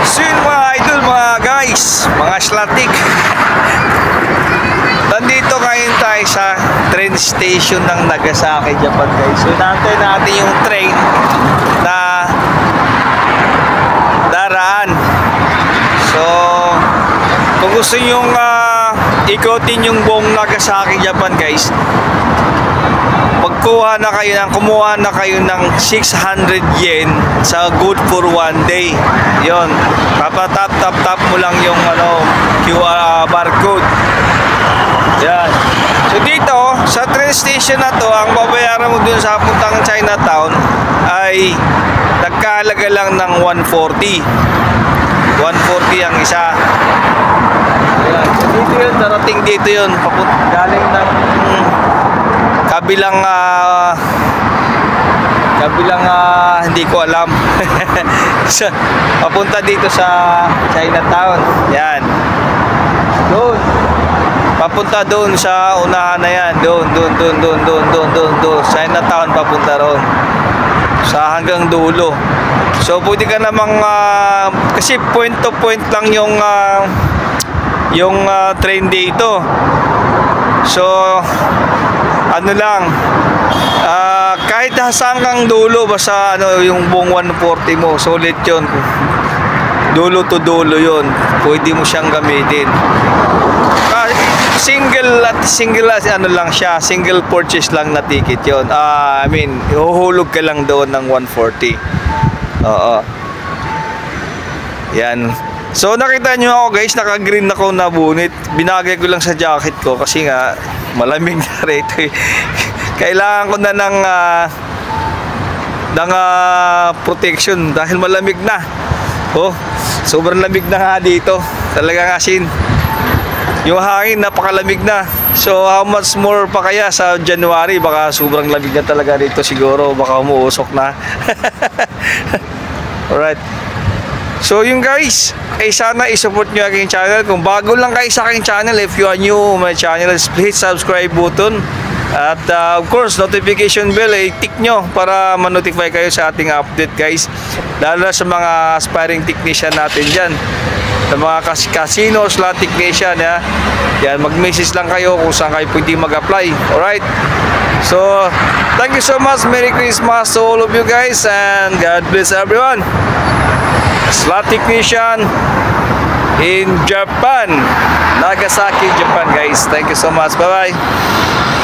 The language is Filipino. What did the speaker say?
So yun mga idol, mga guys, mga slatik, nandito ngayon tayo sa train station ng Nagasaki, Japan guys. So natin natin yung train na daraan. So kung gusto nyo ikotin yung buong Nagasaki, Japan guys, kumuha na kayo ng 600 yen sa good for one day. Yon, tap mo lang yung QR barcode. Yan. So dito sa train station na to, ang babayaran mo dun sa puntang Chinatown ay nagkahalaga lang ng 140 ang isa. Yan. So dito yun, darating dito yun, galing ng kabilang hindi ko alam. Papunta dito sa Chinatown. Yan. Doon. Papunta doon sa unahan na yan. Doon. Chinatown papunta roon. Sa hanggang dulo. So pwede ka namang kasi point to point lang yung train dito. So ano lang, kahit hasang kang dulo, basta yung buong 140 mo, solid yun. Dulo to dulo yun, pwede mo siyang gamitin. Single purchase lang na ticket yun. I mean, huhulog ka lang doon ng 140. Oo. Yan. So nakita nyo ako guys, naka-green ako na bunit. Binagay ko lang sa jacket ko kasi nga malamig na rito eh. Kailangan ko na ng protection dahil malamig na. Oh, sobrang lamig na nga dito. Talagang asin. Yung hangin napakalamig na. So how much more pa kaya sa January? Baka sobrang lamig na talaga dito siguro. Baka umuusok na. Alright. So yun guys, sana i-support nyo aking channel. Kung bago lang kayo sa aking channel, if you are new my channel, please subscribe button. At of course, notification bell, tick nyo para ma-notify kayo sa ating update guys. Lalo na sa mga aspiring technician natin dyan, sa mga casino, slot technician. Yan, mag-message lang kayo kung saan kayo pwede mag-apply. Alright. So, thank you so much. Merry Christmas to all of you guys and God bless everyone. Slot technician in Japan, Nagasaki, Japan guys. Thank you so much. Bye bye.